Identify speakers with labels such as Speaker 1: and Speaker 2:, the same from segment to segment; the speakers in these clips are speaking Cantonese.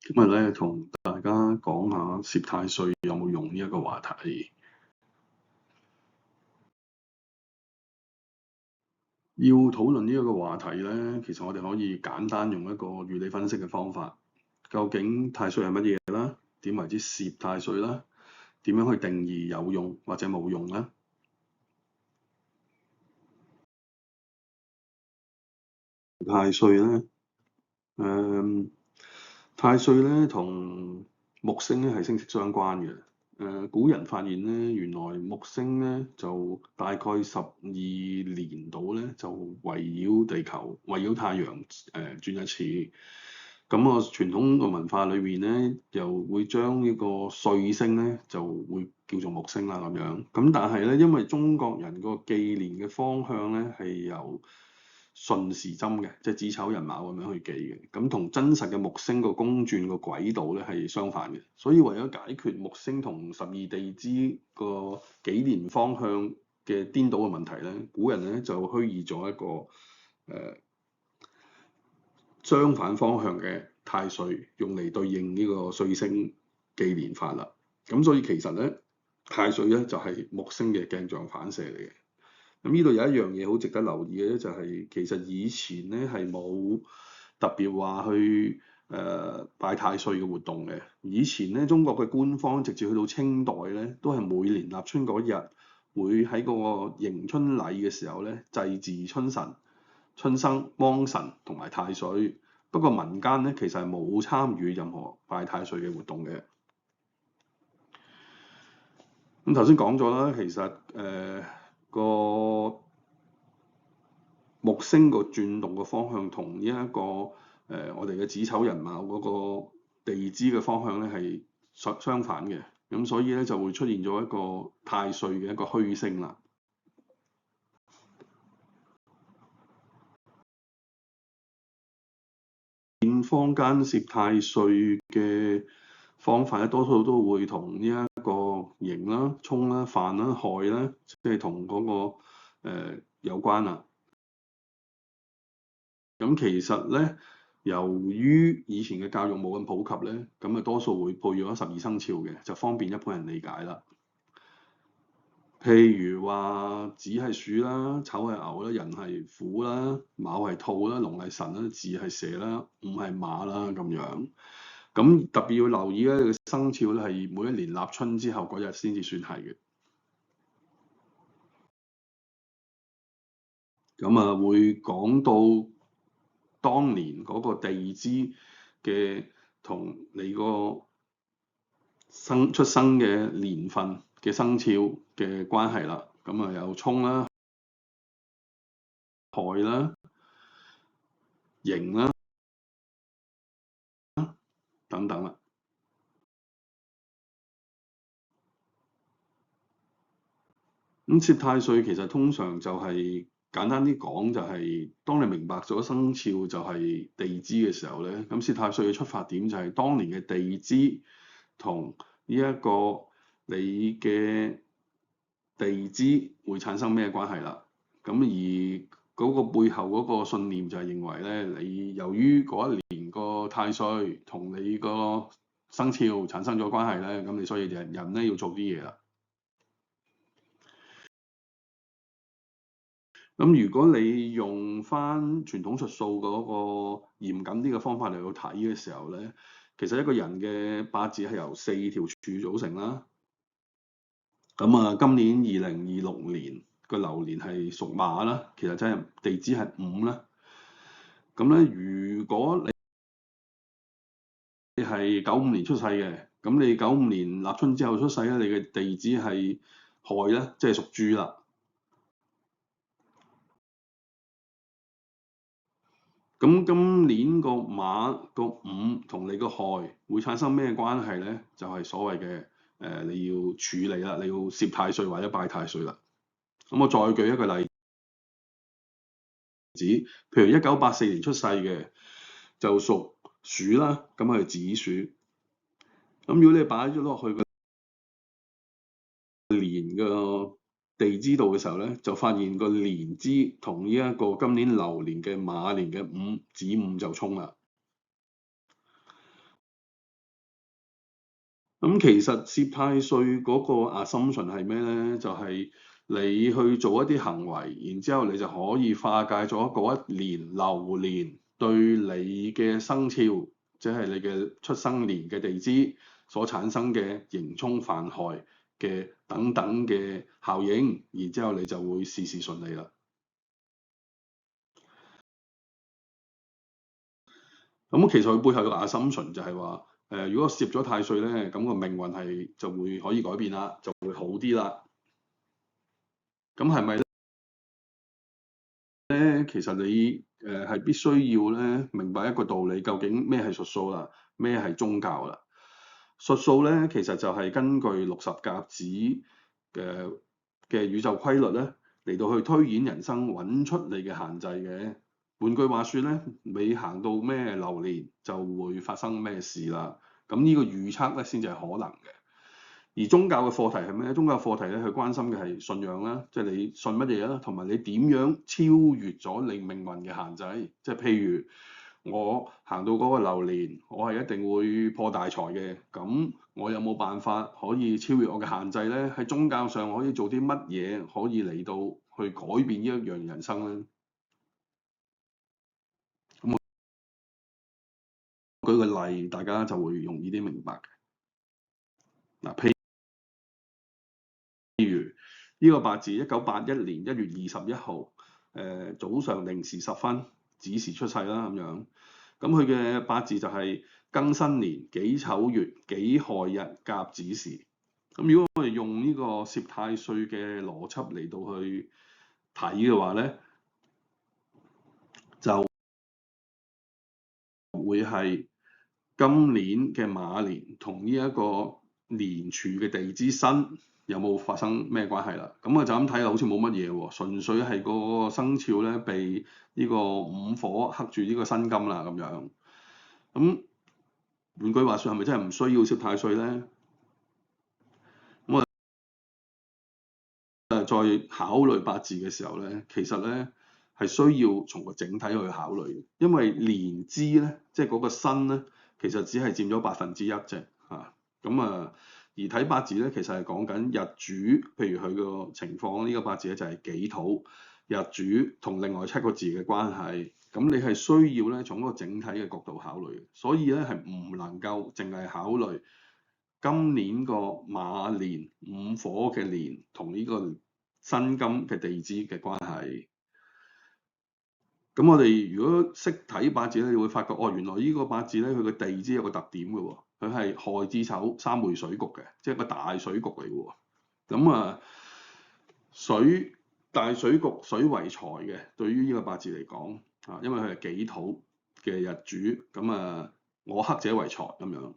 Speaker 1: 今日咧同大家講下攝太歲有冇用呢一個話題。要討論呢一個話題咧，其實我哋可以簡單用一個預理分析嘅方法。究竟太歲係乜嘢啦？點為之攝太歲啦？點樣去定義有用或者冇用咧？太歲咧，太歲咧同木星咧係息息相關嘅。古人發現咧，原來木星咧就大概12年度咧就圍繞地球、圍繞太陽轉一次。咁我傳統嘅文化裏面咧，又會將呢個歲星咧就會叫做木星啦咁樣。咁但係咧，因為中國人個紀年嘅方向咧係由順時針嘅，即係子丑寅卯咁樣去記嘅，咁同真實嘅木星個公轉個軌道咧係相反嘅，所以為咗解決木星同12地支個紀年方向嘅顛倒嘅問題咧，古人咧就虛擬咗一個相反方向嘅太歲，用嚟對應呢個歲星紀年法啦。咁所以其實咧，太歲咧就係木星嘅鏡像反射嚟嘅。咁呢度有一樣嘢好值得留意嘅咧，就係其實以前咧係冇特別話去拜太歲嘅活動嘅。以前咧，中國嘅官方直至去到清代咧，都係每年立春嗰日會喺嗰個迎春禮嘅時候咧，祭祀春神、春生、芒神同埋太歲。不過民間咧其實係冇參與任何拜太歲嘅活動嘅。咁頭先講咗啦，其實個木星個轉動嘅方向同呢一個我哋嘅子丑寅卯嗰個地支嘅方向咧係相反嘅，咁所以咧就會出現咗一個太歲嘅一個虛星啦。坊間攝太歲嘅方法咧，多數都會同呢一個刑啦、沖啦、犯啦、害啦，即係同嗰個有關啦。咁其實咧，由於以前嘅教育冇咁普及咧，咁啊多數會配咗12生肖嘅，就方便一般人理解啦。譬如話子係鼠啦，丑係牛啦，寅係虎啦，卯係兔啦，龍係辰啦，巳係蛇啦，午係馬啦咁樣。咁特別要留意咧，生肖咧係每一年立春之後嗰日先至算係嘅。咁啊會講到當年嗰個地支嘅同你個出生嘅年份嘅生肖嘅關係啦。咁啊有沖啦、害啦、刑啦等等啦。咁攝太歲其實通常就係、簡單啲講，就係當你明白咗生肖就係地支嘅時候咧，咁攝太歲嘅出發點就係當年嘅地支同呢一個你嘅地支會產生咩關係啦。咁而嗰個背後嗰個信念就係認為咧，你由於嗰一年個太歲同你個生肖產生咗關係咧，咁你所以人咧要做啲嘢啦。咁如果你用翻傳統術數嗰個嚴謹啲嘅方法嚟到睇嘅時候咧，其實一個人嘅八字係由4條柱組成啦。咁啊，今年2026年個流年係屬馬啦，其實真係地支係午啦。咁咧，如果你係95年出世嘅，咁你95年立春之後出世咧，你嘅地支係亥啦，即係屬豬啦。咁今年個馬個午同你個亥會產生咩關係咧？就係所謂嘅你要處理啦，你要攝太歲或者拜太歲啦。咁我再舉一個例子，譬如1984年出世嘅就屬鼠啦，咁係子鼠。咁如果你擺咗落去個年個地支度嘅時候咧，就發現個年支同呢一個今年流年嘅馬年嘅午子午就衝啦。咁其實攝太歲嗰個 assumption 係咩咧？就係你去做一啲行為，然之後你就可以化解咗嗰一年流年對你嘅生肖，即係你嘅出生年嘅地支所產生嘅刑沖犯害嘅等等嘅效應，然之後你就會事事順利啦。咁其實佢背後嘅 assumption 就係話，如果攝咗太歲咧，咁個命運係就會可以改變啦，就會好啲啦。咁係咪咧？其實你係必須要咧明白一個道理，究竟咩係術數啦，咩係宗教啦？術數咧其實就係根據60甲子嘅宇宙規律咧嚟到去推演人生，揾出你嘅限制嘅。換句話說咧，你行到咩流年就會發生咩事啦。咁呢個預測咧先至係可能嘅。而宗教嘅課題係咩？宗教課題咧，佢關心嘅係信仰啦，即係你信乜嘢啦，同埋你點樣超越咗你命運嘅限制。即係譬如我行到嗰個流年，我係一定會破大財嘅。咁我有冇辦法可以超越我嘅限制咧？喺宗教上可以做啲乜嘢可以嚟到去改變呢一樣人生咧？咁我舉個例，大家就會容易啲明白嘅。嗱，呢個八字1981年1月21號，早上0時10分子時出世啦咁樣。咁佢嘅八字就係庚申年己丑月己亥日甲子時。咁如果我哋用呢個攝太歲嘅邏輯嚟到去睇嘅話咧，就會係今年嘅馬年同呢一個年柱嘅地支申有冇發生咩關係啦？咁啊就咁睇啦，好似冇乜嘢喎，純粹係個生肖咧被呢個午火克住呢個辛金啦咁樣。咁換句話說，係咪真係唔需要攝太歲咧？咁我再考慮八字嘅時候咧，其實咧係需要從個整體去考慮，因為年支咧，即係嗰個申咧，其實只係佔咗1%啫嚇。咁而睇八字咧，其實係講緊日主，譬如佢個情況，呢個八字咧就係己土，日主同另外7個字嘅關係。咁你係需要咧從嗰個整體嘅角度考慮，所以咧係唔能夠淨係考慮今年個馬年午火嘅年同呢個辛金嘅地支嘅關係。咁我哋如果識睇八字咧，你會發覺哦，原來呢個八字咧，佢個地支有個特點嘅喎，佢係亥子丑三會水局嘅，即係個大水局嚟嘅喎。咁水大水局水為財嘅，對於呢個八字嚟講因為佢係己土嘅日主，我克者為財咁樣。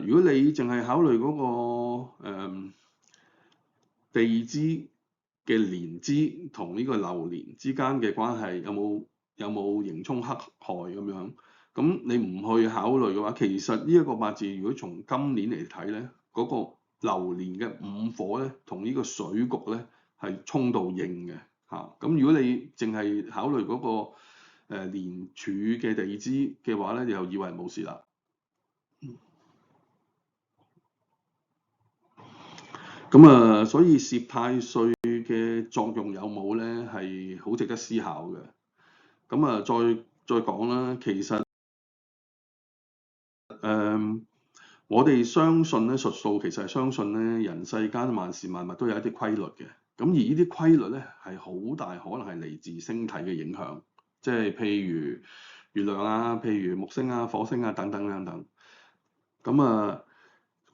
Speaker 1: 如果你淨係考慮嗰個地支嘅年支同呢個流年之間嘅關係有冇刑沖克害咁樣？咁你唔去考慮嘅話，其實呢一個八字如果從今年嚟睇咧，嗰個流年嘅午火咧，同呢個水局咧係沖到應嘅嚇。咁如果你淨係考慮嗰個年柱嘅地支嘅話咧，你就以為冇事啦。所以攝太歲嘅作用有冇咧，係好值得思考嘅。再講啦，其實我哋相信咧，術數其實係相信咧，人世間萬事萬物都有一啲規律嘅。咁而呢啲規律咧，係好大可能係嚟自星體嘅影響，即係譬如月亮啊，譬如木星啊、火星啊等等等等。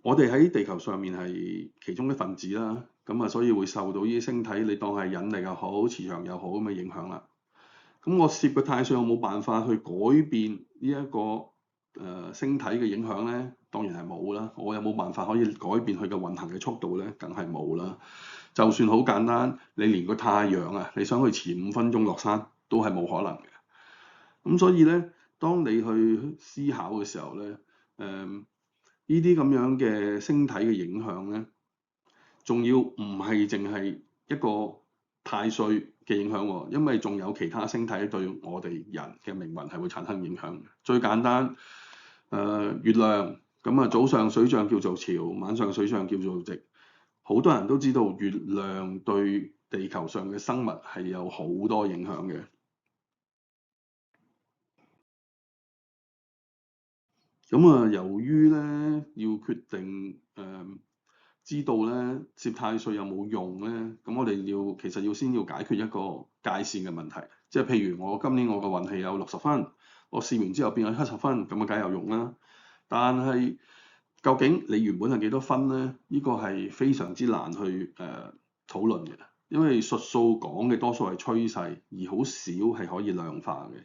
Speaker 1: 我哋喺地球上面係其中一份子啦，所以會受到呢啲星體，你當係引力又好、磁場又好咁嘅影響啦。咁我攝個太歲有冇辦法去改變呢一個星體嘅影響咧？當然係冇啦。我有冇辦法可以改變佢嘅運行嘅速度咧？梗係冇啦。就算好簡單，你連個太陽啊，你想去前5分鐘落山都係冇可能嘅。咁所以咧，當你去思考嘅時候咧，呢啲咁樣嘅星體嘅影響咧，仲要唔係淨係一個太歲嘅影響喎，因為仲有其他星體對我哋人嘅命運係會產生影響嘅。最簡單，月亮咁啊，早上水漲叫做潮，晚上水漲叫做汐。好多人都知道月亮對地球上嘅生物係有好多影響嘅。咁啊，由於咧要決定知道咧攝太歲有冇用咧，咁我哋其實先要解決一個界線嘅問題，即係譬如我今年我個運氣有60分，我試完之後變咗70分，咁啊梗有用啦。但係究竟你原本係幾多分咧？呢個係非常之難去討論嘅，因為術數講嘅多數係趨勢，而好少係可以量化嘅。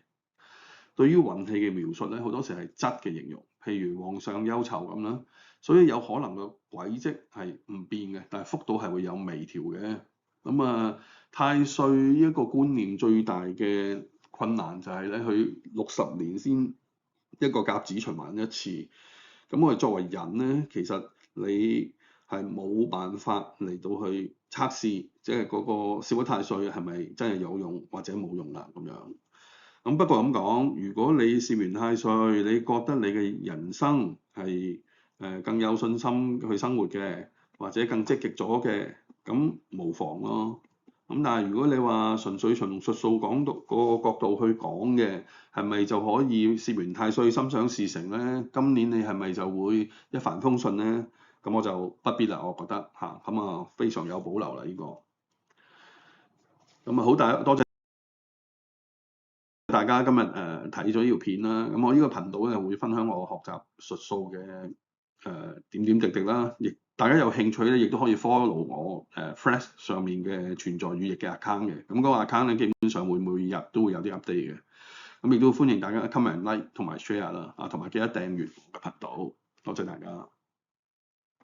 Speaker 1: 對於運氣嘅描述咧，好多時係質嘅形容，譬如旺上憂囚咁啦，所以有可能個軌跡係唔變嘅，但係幅度係會有微調嘅。咁啊，太歲一個觀念最大嘅困難就係咧，佢60年先一個甲子循環一次。咁我哋作為人咧，其實你係冇辦法嚟到去測試，即係嗰個攝咗太歲係咪真係有用或者冇用啦咁樣。咁不過咁講，如果你攝完太歲，你覺得你嘅人生係更有信心去生活嘅，或者更積極咗嘅，咁無妨咯。咁但係如果你話純粹從術數講到嗰個角度去講嘅，係咪就可以攝完太歲心想事成咧？今年你係咪就會一帆風順咧？咁我就不必啦，我覺得嚇，咁啊非常有保留啦呢個。咁啊好多謝大家今日睇咗呢條片啦，咁我呢個頻道咧會分享我學習術數嘅點點滴滴啦，亦大家有興趣咧，亦都可以 follow 我Flash 上面嘅存在語譯嘅 account 嘅，咁嗰個 account 咧基本上會每日都會有啲 update 嘅，咁亦都歡迎大家 comment、like 同埋 share 啦，啊同埋記得訂閱我嘅頻道，多謝大家。